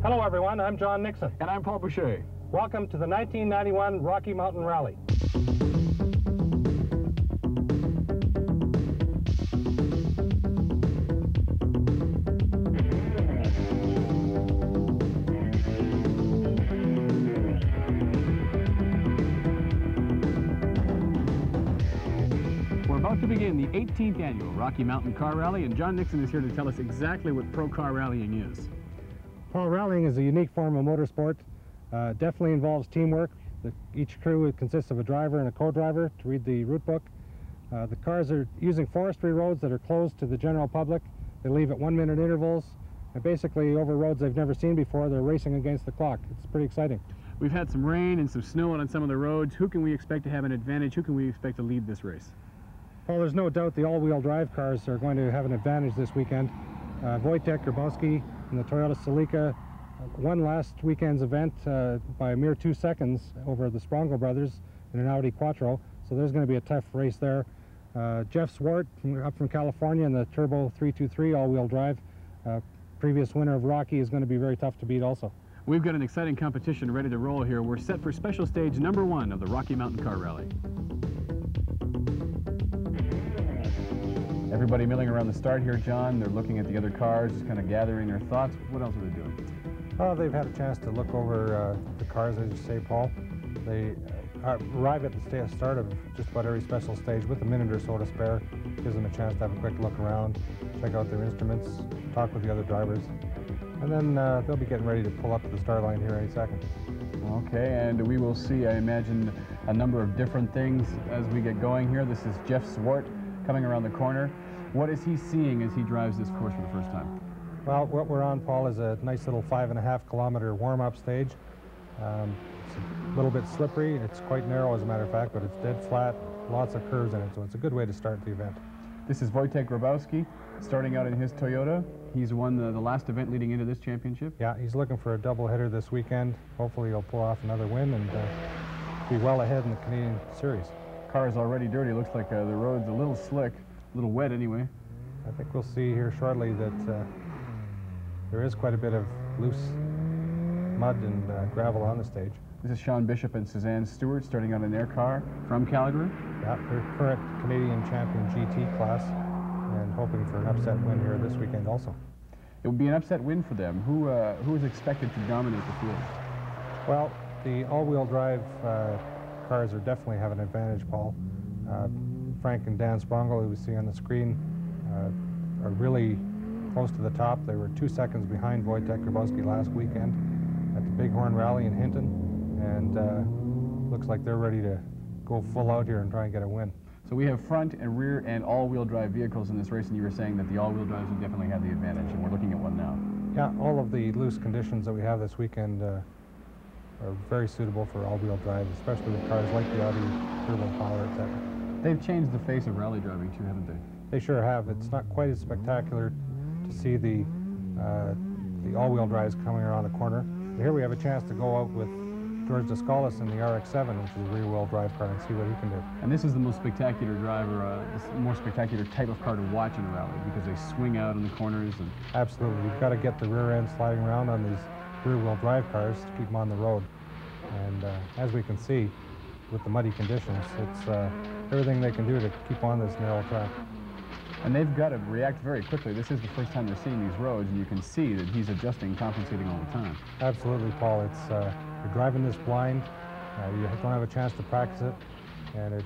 Hello, everyone. I'm John Nixon. And I'm Paul Boucher. Welcome to the 1991 Rocky Mountain Rally. We're about to begin the 18th annual Rocky Mountain Car Rally, and John Nixon is here to tell us exactly what pro car rallying is. Pro rallying is a unique form of motorsport. Definitely involves teamwork. Each crew consists of a driver and a co-driver to read the route book. The cars are using forestry roads that are closed to the general public. They leave at 1 minute intervals, and basically over roads they've never seen before. They're racing against the clock. It's pretty exciting. We've had some rain and some snow on some of the roads. Who can we expect to have an advantage? Who can we expect to lead this race? Well, there's no doubt the all-wheel drive cars are going to have an advantage this weekend. Wojtek Grabowski and the Toyota Celica won last weekend's event by a mere 2 seconds over the Sprongel brothers in an Audi Quattro, so there's going to be a tough race there. Jeff Swart up from California in the Turbo 323 all-wheel drive, previous winner of Rocky, is going to be very tough to beat also. We've got an exciting competition ready to roll here. We're set for special stage number 1 of the Rocky Mountain Car Rally. Everybody milling around the start here, John. They're looking at the other cars, just kind of gathering their thoughts. What else are they doing? Well, they've had a chance to look over the cars, as you say, Paul. They arrive at the start of just about every special stage with a minute or so to spare. Gives them a chance to have a quick look around, check out their instruments, talk with the other drivers. And then they'll be getting ready to pull up to the start line here any second. Okay, and we will see, I imagine, a number of different things as we get going here. This is Jeff Swart coming around the corner. What is he seeing as he drives this course for the first time? Well, what we're on, Paul, is a nice little 5.5 kilometer warm-up stage. It's a little bit slippery. It's quite narrow, as a matter of fact, but it's dead flat, lots of curves in it, so it's a good way to start the event. This is Wojtek Grabowski starting out in his Toyota. He's won the last event leading into this championship. Yeah, he's looking for a doubleheader this weekend. Hopefully he'll pull off another win and be well ahead in the Canadian Series. Car is already dirty. Looks like the road's a little slick, a little wet anyway. I think we'll see here shortly that there is quite a bit of loose mud and gravel on the stage. This is Sean Bishop and Suzanne Stewart starting out in their car from Calgary. Yeah, they're current Canadian champion GT class and hoping for an upset win here this weekend also. It would be an upset win for them. Who is expected to dominate the field? Well, the all-wheel drive cars are definitely have an advantage, Paul. Frank and Dan Sprongel, who we see on the screen, are really close to the top. They were 2 seconds behind Wojtek Grabowski last weekend at the Bighorn Rally in Hinton, and looks like they're ready to go full out here and try and get a win. So we have front and rear and all-wheel drive vehicles in this race, and you were saying that the all-wheel drives would definitely have the advantage, and we're looking at one now. Yeah, all of the loose conditions that we have this weekend are very suitable for all-wheel drive, especially with cars like the Audi Turbo Power, etc. They've changed the face of rally driving too, haven't they? They sure have. It's not quite as spectacular to see the all-wheel drives coming around the corner. Here we have a chance to go out with George Descalis in the RX-7, which is a rear-wheel drive car, and see what he can do. And this is the most spectacular driver, this more spectacular type of car to watch in a rally, because they swing out in the corners. And absolutely. You've got to get the rear end sliding around on these rear-wheel drive cars to keep them on the road. And as we can see, with the muddy conditions, it's everything they can do to keep on this narrow track. And they've got to react very quickly. This is the first time they're seeing these roads, and you can see that he's adjusting, compensating all the time. Absolutely, Paul. It's you're driving this blind. You don't have a chance to practice it, and it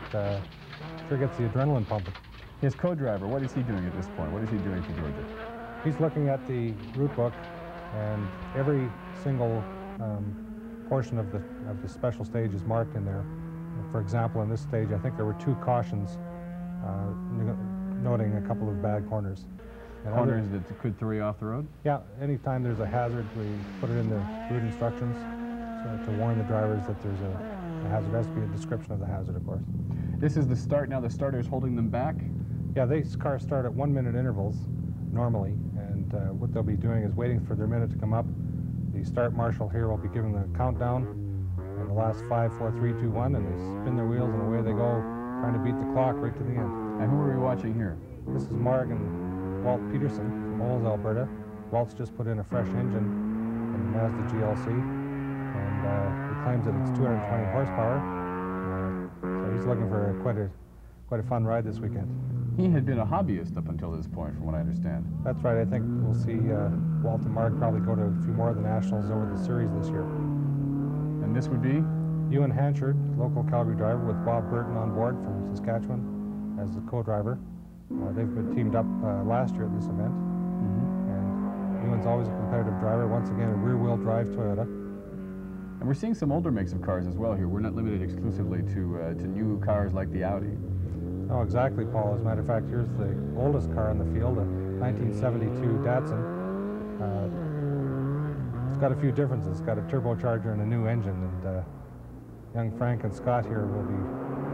sure gets the adrenaline pumping. His co-driver, what is he doing at this point? What is he doing for Georgia? He's looking at the route book, and every single portion of the special stage is marked in there. For example, in this stage, I think there were 2 cautions noting a couple of bad corners. And corners that could throw you off the road? Yeah, anytime there's a hazard, we put it in the route instructions to warn the drivers that there's a hazard. There has to be a description of the hazard, of course. This is the start now. The starter's holding them back? Yeah, these cars start at 1 minute intervals normally, and what they'll be doing is waiting for their minute to come up. The start marshal here will be giving the countdown, and the last 5, 4, 3, 2, 1, and they spin their wheels and away they go, trying to beat the clock right to the end. And who are we watching here? This is Mark and Walt Peterson from Olds, Alberta. Walt's just put in a fresh engine in Mazda GLC, and he claims that it's 220 horsepower. So he's looking for quite a fun ride this weekend. He had been a hobbyist up until this point, from what I understand. That's right. I think we'll see Walt and Mark probably go to a few more of the nationals over the series this year. And this would be? Ewan Hanchard, local Calgary driver, with Bob Burton on board from Saskatchewan as the co-driver. They've been teamed up last year at this event. And Ewan's always a competitive driver. Once again, a rear-wheel drive Toyota. And we're seeing some older makes of cars as well here. We're not limited exclusively to new cars like the Audi. Oh, exactly, Paul. As a matter of fact, here's the oldest car in the field, a 1972 Datsun. It's got a few differences. It's got a turbocharger and a new engine, and young Frank and Scott here will be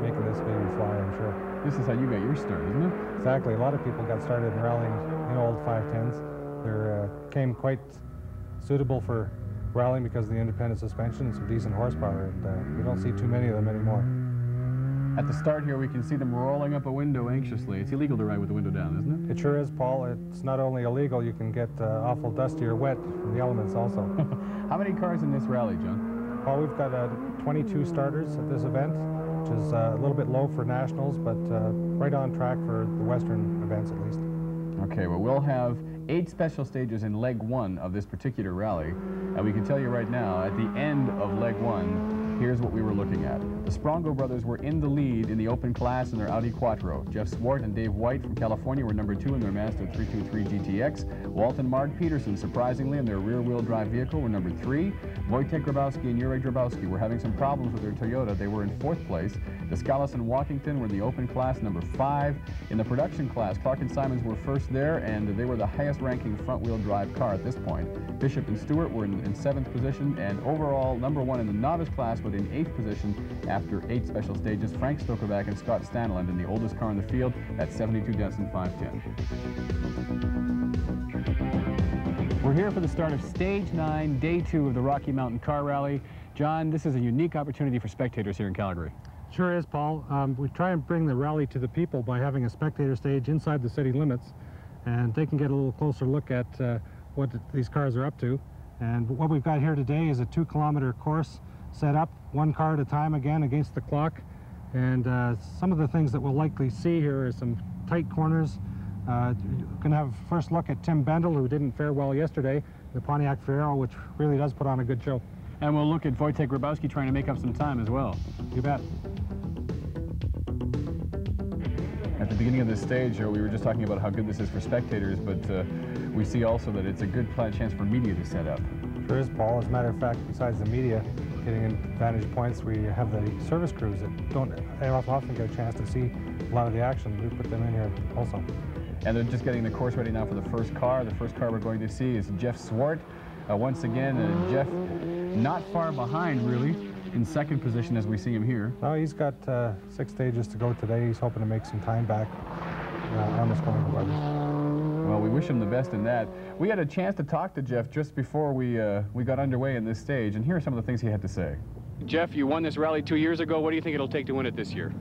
making this baby fly, I'm sure. This is how you got your start, isn't it? Exactly. A lot of people got started in rallying in old 510s. They came quite suitable for rallying because of the independent suspension and some decent horsepower, and we don't see too many of them anymore. At the start here, we can see them rolling up a window anxiously. It's illegal to ride with the window down, isn't It sure is, Paul. It's not only illegal, you can get awful dusty or wet from the elements also. it? How many cars in this rally, John? Paul, we've got 22 starters at this event, which is a little bit low for nationals, but right on track for the Western events at least. Okay, well, we'll have 8 special stages in leg 1 of this particular rally, and we can tell you right now, at the end of leg 1, here's what we were looking at. The Sprongo brothers were in the lead in the open class in their Audi Quattro. Jeff Swart and Dave White from California were number 2 in their Mazda 323 GTX. Walt and Mark Peterson, surprisingly, in their rear-wheel drive vehicle were number 3. Wojtek Grabowski and Jurek Grabowski were having some problems with their Toyota. They were in 4th place. Descalis and Walkington were in the open class, number 5. In the production class, Clark and Simons were first there, and they were the highest-ranking front-wheel drive car at this point. Bishop and Stewart were in 7th position, and overall, number 1 in the novice class, but in 8th position after 8 special stages. Frank Stokerback and Scott Stanland in the oldest car in the field at 72 Datsun 510. We're here for the start of Stage 9, Day 2 of the Rocky Mountain Car Rally. John, this is a unique opportunity for spectators here in Calgary. Sure is, Paul. We try and bring the rally to the people by having a spectator stage inside the city limits, and they can get a little closer look at what these cars are up to. And what we've got here today is a 2-kilometer course set up, 1 car at a time again against the clock. And some of the things that we'll likely see here are some tight corners. We're going to have a first look at Tim Bendel, who didn't fare well yesterday, the Pontiac Fiero, which really does put on a good show. And we'll look at Wojtek Grabowski trying to make up some time as well. You bet. At the beginning of this stage, we were just talking about how good this is for spectators, but we see also that it's a good chance for media to set up. Sure is, Paul. As a matter of fact, besides the media getting advantage points, we have the service crews that don't often get a chance to see a lot of the action. We put them in here also. And they're just getting the course ready now for the first car. The first car we're going to see is Jeff Swart. Once again, Jeff not far behind, really, in 2nd position as we see him here. Oh, he's got 6 stages to go today. He's hoping to make some time back on the Sprongo brothers. Well, we wish him the best in that. We had a chance to talk to Jeff just before we got underway in this stage, and here are some of the things he had to say. Jeff, you won this rally 2 years ago. What do you think it'll take to win it this year?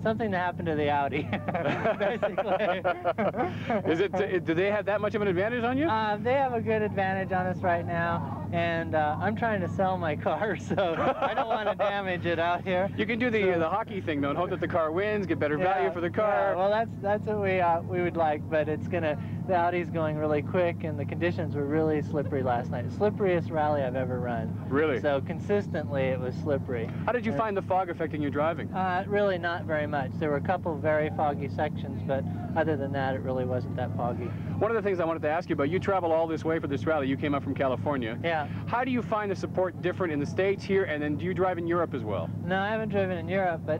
Something to happen to the Audi, basically. Do they have that much of an advantage on you? They have a good advantage on us right now, and I'm trying to sell my car, so I don't want to damage it out here. You can do the hockey thing, though, and hope that the car wins, get better value for the car. Yeah, well, that's what we would like, but the Audi's going really quick, and the conditions were really slippery last night. Slipperiest rally I've ever run. Really? So consistently it was slippery. How did you find the fog affecting your driving? Really not very much. There were a couple very foggy sections, but other than that, it really wasn't that foggy. One of the things I wanted to ask you about, you traveled all this way for this rally. You came up from California. Yeah. How do you find the support different in the States here, and then do you drive in Europe as well? No, I haven't driven in Europe, but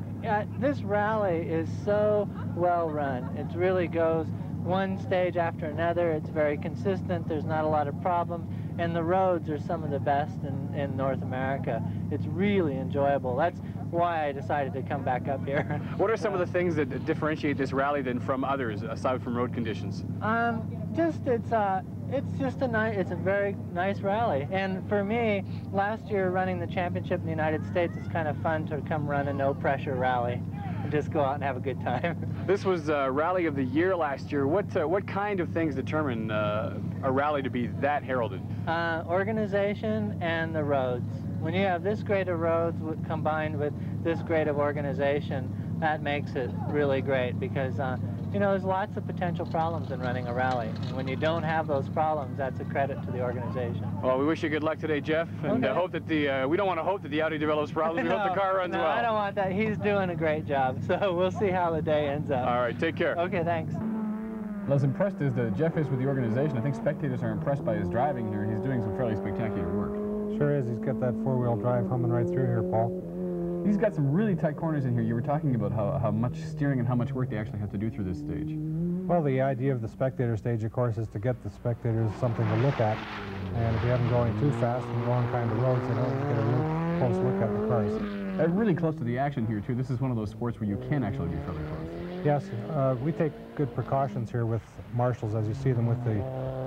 this rally is so well run. It really goes one stage after another. It's very consistent. There's not a lot of problems, and the roads are some of the best in North America. It's really enjoyable. That's why I decided to come back up here. What are some of the things that differentiate this rally then from others, aside from road conditions? It's a very nice rally. And for me, last year running the championship in the United States, it's kind of fun to come run a no-pressure rally. and just go out and have a good time. This was Rally of the Year last year. What kind of things determine a rally to be that heralded? Organization and the roads. When you have this great of roads combined with this great of organization, that makes it really great because you know, there's lots of potential problems in running a rally. And when you don't have those problems, that's a credit to the organization. Well, we wish you good luck today, Jeff, and hope that we don't want to hope that the Audi develops problems. We hope the car runs well. I don't want that. He's doing a great job, so we'll see how the day ends up. All right, take care. Okay, thanks. Well, as impressed as Jeff is with the organization, I think spectators are impressed by his driving here. He's doing some fairly spectacular work. Sure is. He's got that four-wheel drive humming right through here, Paul. He's got some really tight corners in here. You were talking about how much steering and how much work they actually have to do through this stage. Well, the idea of the spectator stage, of course, is to get the spectators something to look at. And if you have them going too fast on the wrong kind of roads, they don't get a real close look at the cars. Really close to the action here, too. This is one of those sports where you can actually be fairly close. Yes, we take good precautions here with marshals as you see them with the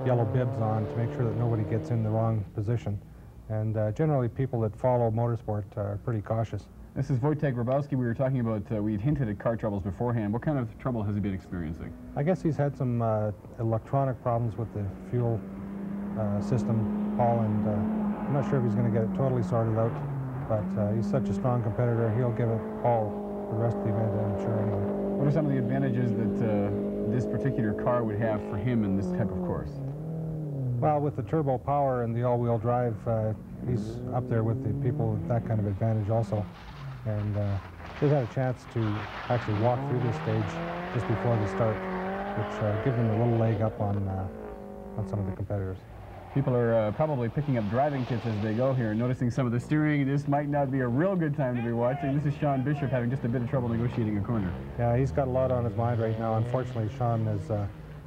yellow bibs on to make sure that nobody gets in the wrong position. And generally people that follow motorsport are pretty cautious. This is Wojtek Grabowski. We were talking about, we'd hinted at car troubles beforehand. What kind of trouble has he been experiencing? I guess he's had some electronic problems with the fuel system, Paul, and I'm not sure if he's going to get it totally sorted out, but he's such a strong competitor, he'll give it all the rest of the event, I'm sure, anyway. What are some of the advantages that this particular car would have for him in this type of course? Well, with the turbo power and the all-wheel drive, he's up there with the people with that kind of advantage also. And they've had a chance to actually walk through this stage just before the start, which gives them a little leg up on some of the competitors. People are probably picking up driving tips as they go here, noticing some of the steering. This might not be a real good time to be watching. This is Sean Bishop having just a bit of trouble negotiating a corner. Yeah, he's got a lot on his mind right now. Unfortunately, Sean has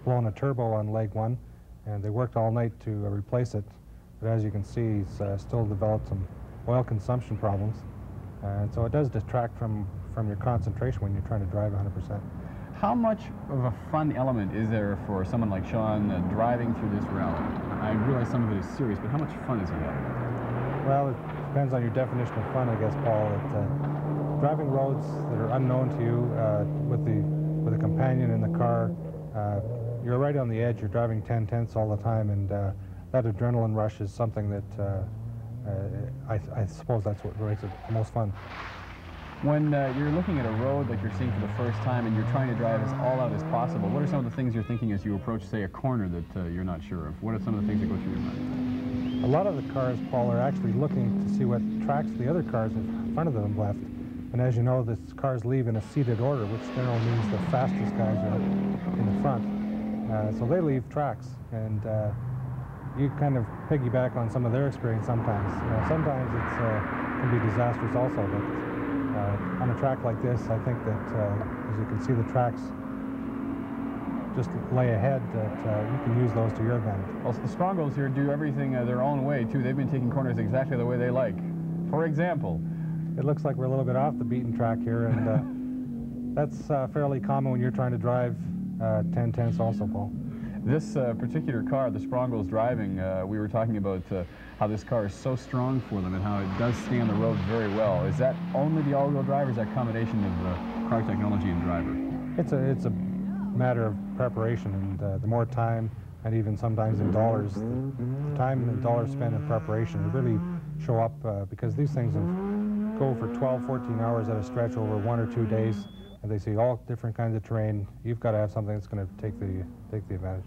blown a turbo on leg one, and they worked all night to replace it. But as you can see, he's still developed some oil consumption problems. And so it does detract from your concentration when you're trying to drive 100%. How much of a fun element is there for someone like Sean driving through this rally? I realize some of it is serious, but how much fun is he having? Well, it depends on your definition of fun, I guess, Paul. Driving roads that are unknown to you with a companion in the car, you're right on the edge. You're driving 10/10 all the time, and that adrenaline rush is something that I suppose that's what makes it the most fun. When you're looking at a road like you're seeing for the first time and you're trying to drive as all out as possible, what are some of the things you're thinking as you approach, say, a corner that you're not sure of? What are some of the things that go through your mind? A lot of the cars, Paul, are actually looking to see what tracks the other cars in front of them left. And as you know, the cars leave in a seated order, which generally means the fastest guys are in the front. So they leave tracks, and you kind of piggyback on some of their experience sometimes. Sometimes it can be disastrous also, but on a track like this, I think that as you can see the tracks just lay ahead, that you can use those to your advantage. Well, the Strongos here do everything their own way, too. They've been taking corners exactly the way they like. For example, it looks like we're a little bit off the beaten track here, and that's fairly common when you're trying to drive 10/10 also, Paul. This particular car, the Sprongos driving, we were talking about how this car is so strong for them and how it does stay on the road very well. Is that only the all-wheel drive, or is that a combination of car technology and driver? It's a matter of preparation, and the more time, and even sometimes in dollars, the time and dollars spent in preparation really show up because these things go for 12, 14 hours at a stretch over 1 or 2 days. And they see all different kinds of terrain. You've got to have something that's going to take the advantage.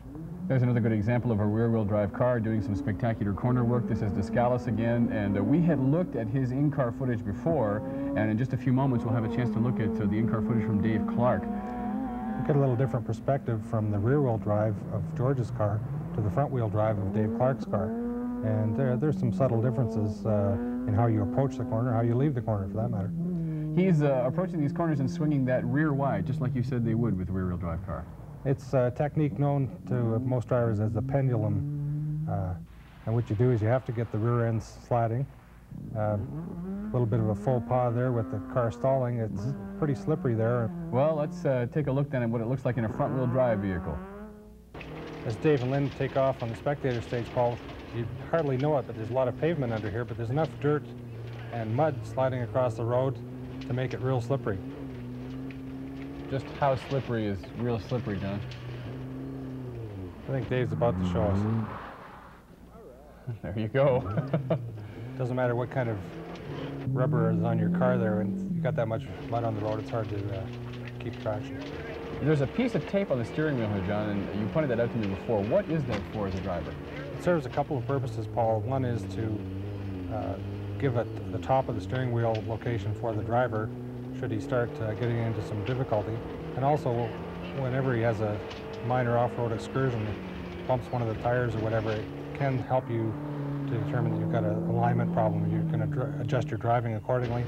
There's another good example of a rear-wheel drive car doing some spectacular corner work. This is Descalis again, and we had looked at his in-car footage before, and in just a few moments we'll have a chance to look at the in-car footage from Dave Clark. You get a little different perspective from the rear-wheel drive of George's car to the front-wheel drive of Dave Clark's car. And there's some subtle differences in how you approach the corner, how you leave the corner for that matter. He's approaching these corners and swinging that rear wide, just like you said they would with a rear-wheel drive car. It's a technique known to most drivers as the pendulum. And what you do is you have to get the rear end slatting. A little bit of a faux pas there with the car stalling. It's pretty slippery there. Well, let's take a look then at what it looks like in a front-wheel drive vehicle. As Dave and Lynn take off on the spectator stage, Paul, you hardly know it, but there's a lot of pavement under here, but there's enough dirt and mud sliding across the road to make it real slippery. just how slippery is real slippery, John? I think Dave's about to show us. There you go. Doesn't matter what kind of rubber is on your car there, and you got that much mud on the road, it's hard to keep traction. There's a piece of tape on the steering wheel here, John, and you pointed that out to me before. What is that for as a driver? It serves a couple of purposes, Paul. One is to give it the top of the steering wheel location for the driver should he start getting into some difficulty, and also whenever he has a minor off-road excursion, bumps one of the tires or whatever, it can help you to determine that you've got an alignment problem. You're going to adjust your driving accordingly,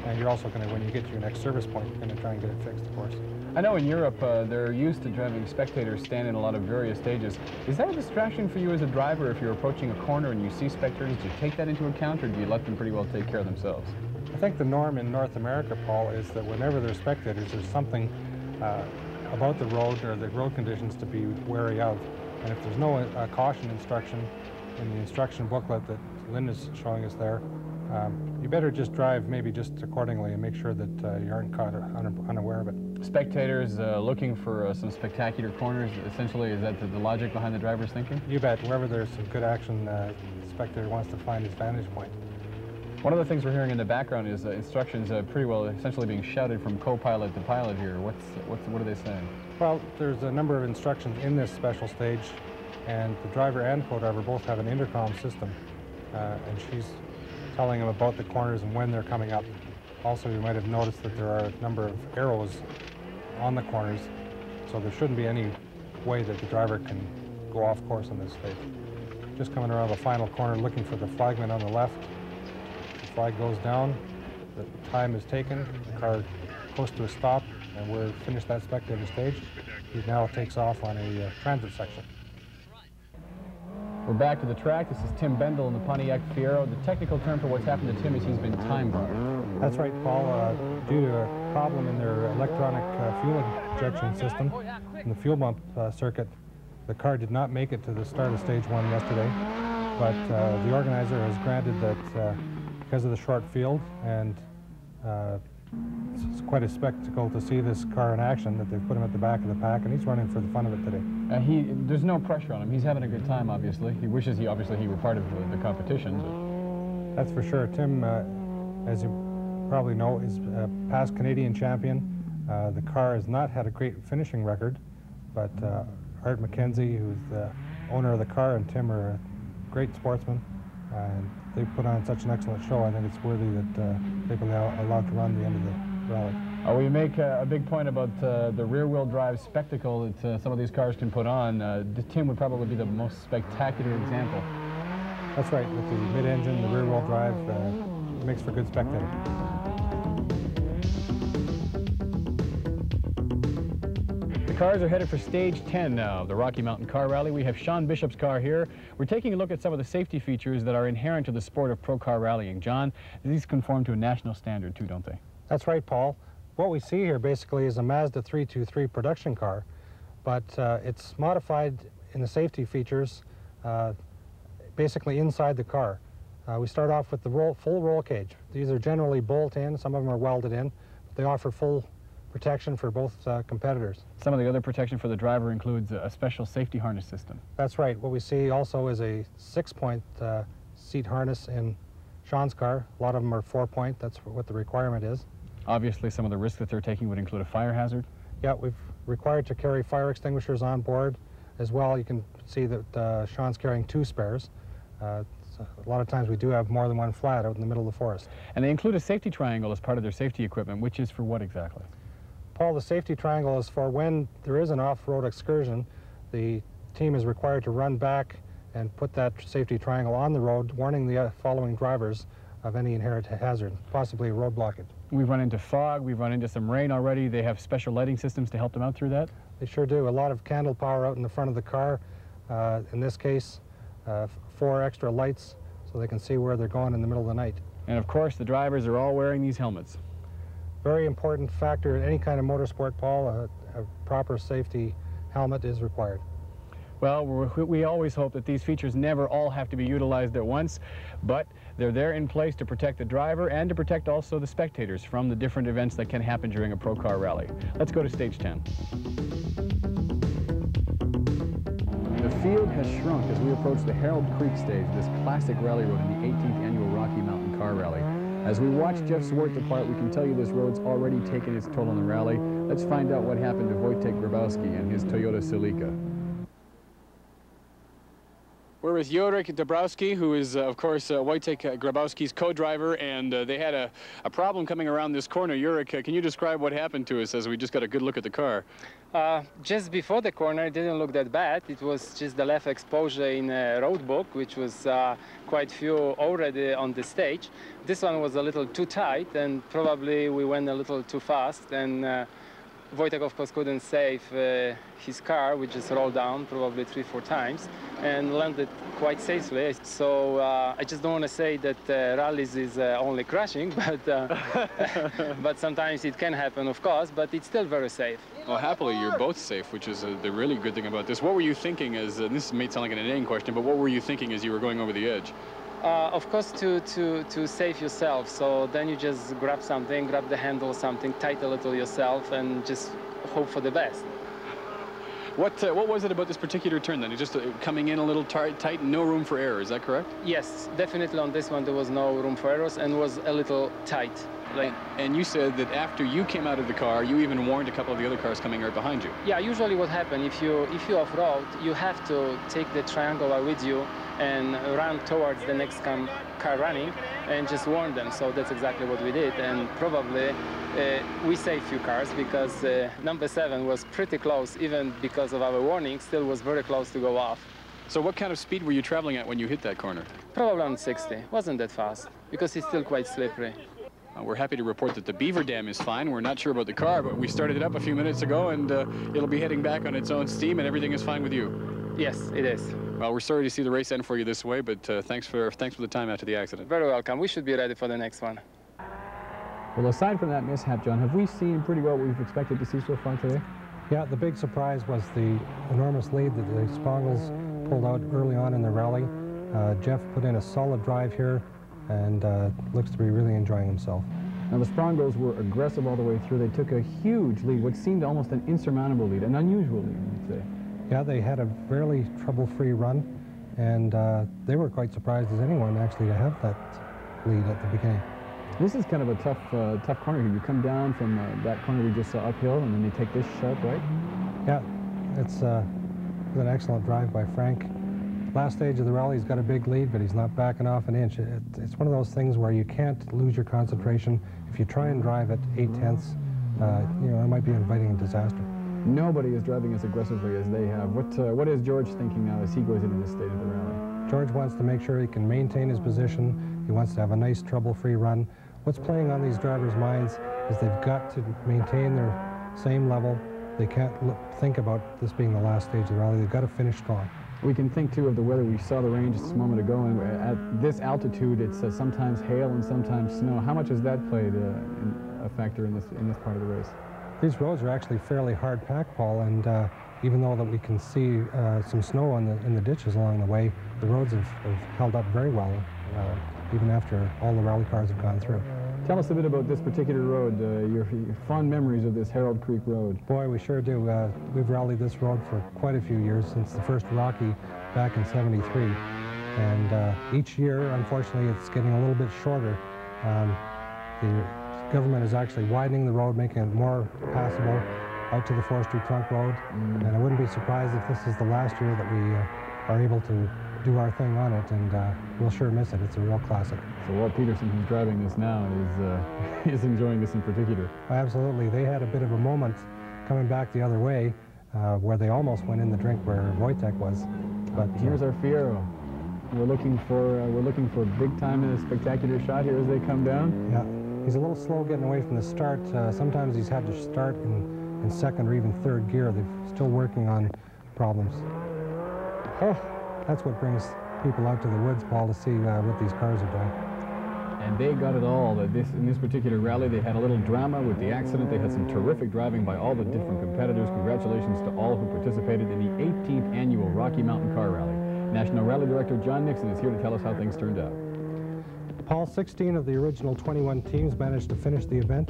and you're also going to, when you get to your next service point, you're going to try and get it fixed, of course. I know in Europe they're used to having spectators stand in a lot of various stages. Is that a distraction for you as a driver if you're approaching a corner and you see spectators? Do you take that into account, or do you let them pretty well take care of themselves? I think the norm in North America, Paul, is that whenever there's spectators, there's something about the road or the road conditions to be wary of. And if there's no caution instruction in the instruction booklet that Lynn is showing us there, you better just drive maybe just accordingly and make sure that you aren't caught unaware of it. Spectators looking for some spectacular corners, essentially, is that the logic behind the driver's thinking? You bet. Wherever there's some good action, the spectator wants to find his vantage point. One of the things we're hearing in the background is instructions pretty well essentially being shouted from co-pilot to pilot here. What are they saying? Well, there's a number of instructions in this special stage, and the driver and co-driver both have an intercom system, and she's telling them about the corners and when they're coming up. Also, you might have noticed that there are a number of arrows on the corners, so there shouldn't be any way that the driver can go off course on this stage. Just coming around the final corner looking for the flagman on the left. The flag goes down, the time is taken, the car close to a stop, and we're finished that spectator stage. He now takes off on a transit section. We're back to the track. This is Tim Bendel in the Pontiac Fiero. The technical term for what's happened to Tim is he's been time barred. That's right, Paul. Due to a problem in their electronic fuel injection system in the fuel bump circuit, the car did not make it to the start of stage one yesterday, but the organizer has granted that because of the short field, and it's quite a spectacle to see this car in action, that they've put him at the back of the pack, and he's running for the fun of it today. There's no pressure on him. He's having a good time, obviously. He wishes he were part of the competition. But that's for sure. Tim, as you probably know, is a past Canadian champion. The car has not had a great finishing record, but Art McKenzie, who's the owner of the car, and Tim are great sportsmen, and they put on such an excellent show. I think it's worthy that they've been allowed to run the end of the rally. We make a big point about the rear-wheel drive spectacle that some of these cars can put on. Tim would probably be the most spectacular example. That's right. With the mid-engine, the rear-wheel drive, it makes for good spectator. The cars are headed for stage 10 now of the Rocky Mountain Car Rally. We have Sean Bishop's car here. We're taking a look at some of the safety features that are inherent to the sport of pro car rallying. John, these conform to a national standard too, don't they? That's right, Paul. What we see here basically is a Mazda 323 production car, but it's modified in the safety features basically inside the car. We start off with the full roll cage. These are generally bolt-in, some of them are welded in, but they offer full protection for both competitors. Some of the other protection for the driver includes a special safety harness system. That's right. What we see also is a 6-point seat harness in Sean's car. A lot of them are 4-point. That's what the requirement is. Obviously, some of the risks that they're taking would include a fire hazard. Yeah, we've required to carry fire extinguishers on board as well. You can see that Sean's carrying 2 spares. A lot of times we do have more than one flat out in the middle of the forest. And they include a safety triangle as part of their safety equipment, which is for what exactly? Paul, the safety triangle is for when there is an off-road excursion, the team is required to run back and put that safety triangle on the road, warning the following drivers of any inherent hazard, possibly a road blockage. We've run into fog, we've run into some rain already. They have special lighting systems to help them out through that? They sure do. A lot of candle power out in the front of the car. In this case, 4 extra lights so they can see where they're going in the middle of the night. And of course, the drivers are all wearing these helmets. Very important factor in any kind of motorsport, Paul. A proper safety helmet is required. Well, we always hope that these features never all have to be utilized at once, but they're there in place to protect the driver and to protect also the spectators from the different events that can happen during a pro car rally. Let's go to stage 10. The field has shrunk as we approach the Herald Creek stage, this classic rally road in the 18th annual Rocky Mountain Car Rally. As we watch Jeff Zwart depart, we can tell you this road's already taken its toll on the rally. Let's find out what happened to Wojtek Grabowski and his Toyota Celica. We're with Jurek Dabrowski, who is, of course, Wojtek Grabowski's co-driver, and they had a problem coming around this corner. Jurek, can you describe what happened to us as we just got a good look at the car? Just before the corner, it didn't look that bad. It was just the left exposure in a road book, which was quite few already on the stage. This one was a little too tight, and probably we went a little too fast, and Wojtek, of course, couldn't save his car. We just rolled down probably 3-4 times and landed quite safely. So I just don't want to say that rallies is only crashing, but sometimes it can happen, of course, but it's still very safe. Well, happily, you're both safe, which is the really good thing about this. What were you thinking as, this may sound like an inane question, but what were you thinking as you were going over the edge? Of course, to save yourself. So then you just grab something, grab the handle, something, tight a little yourself, and just hope for the best. What was it about this particular turn then? It just coming in a little tight, no room for error, is that correct? Yes, definitely on this one there was no room for errors and was a little tight. And you said that after you came out of the car, you even warned a couple of the other cars coming right behind you. Yeah, usually what happens, if you off-road, you have to take the triangular with you and run towards the next car running and just warn them. So that's exactly what we did, and probably we saved few cars because number 7 was pretty close, even because of our warning, still was very close to go off. So what kind of speed were you traveling at when you hit that corner? Probably around 60. Wasn't that fast because it's still quite slippery. We're happy to report that the Beaver Dam is fine. We're not sure about the car, but we started it up a few minutes ago, and it'll be heading back on its own steam, and everything is fine with you. Yes, it is. Well, we're sorry to see the race end for you this way, but thanks for the time after the accident. Very welcome. We should be ready for the next one. Well, aside from that mishap, John, have we seen pretty well what we've expected to see so far today? Yeah, the big surprise was the enormous lead that the Sprongles pulled out early on in the rally. Jeff put in a solid drive here, and looks to be really enjoying himself. Now, the Sprongles were aggressive all the way through. They took a huge lead, what seemed almost an insurmountable lead, an unusual lead, I'd say. Yeah, they had a fairly trouble-free run, and they were quite surprised as anyone actually to have that lead at the beginning. This is kind of a tough corner here. You come down from that corner we just saw uphill, and then they take this sharp right. Yeah, it's an excellent drive by Frank. Last stage of the rally, he's got a big lead, but he's not backing off an inch. It's one of those things where you can't lose your concentration. If you try and drive at 8/10, you know, it might be inviting a disaster. Nobody is driving as aggressively as they have. What is George thinking now as he goes into this stage of the rally? George wants to make sure he can maintain his position. He wants to have a nice trouble-free run. What's playing on these drivers' minds is they've got to maintain their same level. They can't think about this being the last stage of the rally. They've got to finish strong. We can think, too, of the weather. We saw the rain just a moment ago, and at this altitude, it's sometimes hail and sometimes snow. How much has that played a factor in this part of the race? These roads are actually fairly hard packed, Paul, and even though that we can see some snow in the ditches along the way, the roads have held up very well, even after all the rally cars have gone through. Tell us a bit about this particular road, your fond memories of this Herald Creek Road. Boy, we sure do. We've rallied this road for quite a few years, since the first Rocky back in '73. And each year, unfortunately, it's getting a little bit shorter. The government is actually widening the road, making it more passable out to the Forestry Trunk Road. And I wouldn't be surprised if this is the last year that we are able to do our thing on it, and we'll sure miss it. It's a real classic. So Walt Peterson, who's driving this now, is enjoying this in particular. Absolutely. They had a bit of a moment coming back the other way, where they almost went in the drink where Wojtek was. But here's our Fiero. We're looking for a big time and a spectacular shot here as they come down. Yeah, he's a little slow getting away from the start. Sometimes he's had to start in second or even third gear. They're still working on problems. Oh, that's what brings people out to the woods, Paul, to see what these cars are doing. And they got it all. In this particular rally, they had a little drama with the accident. They had some terrific driving by all the different competitors. Congratulations to all who participated in the 18th annual Rocky Rocky Mountain Car Rally. National Rally Director John Nixon is here to tell us how things turned out. Paul, 16 of the original 21 teams managed to finish the event.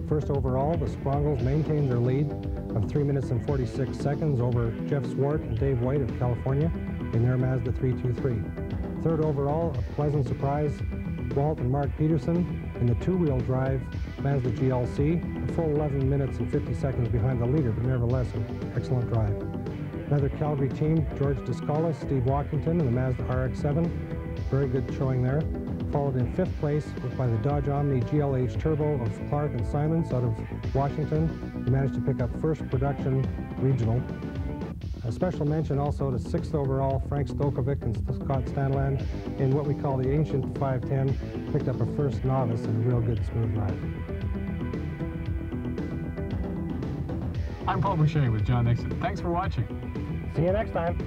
First overall, the Sprongles maintained their lead of 3 minutes and 46 seconds over Jeff Swart and Dave White of California in their Mazda 323. Third overall, a pleasant surprise, Walt and Mark Peterson in the two-wheel drive Mazda GLC, a full 11 minutes and 50 seconds behind the leader, but nevertheless an excellent drive. Another Calgary team, George Descalis, Steve Walkington in the Mazda RX-7, very good showing there. Followed in fifth place by the Dodge Omni GLH Turbo of Clark and Simons out of Washington, who managed to pick up first production regional. A special mention also to sixth overall, Frank Stokovic and Scott Stanland in what we call the ancient 510, picked up a first novice in a real good smooth ride. I'm Paul Boucher with John Nixon. Thanks for watching. See you next time.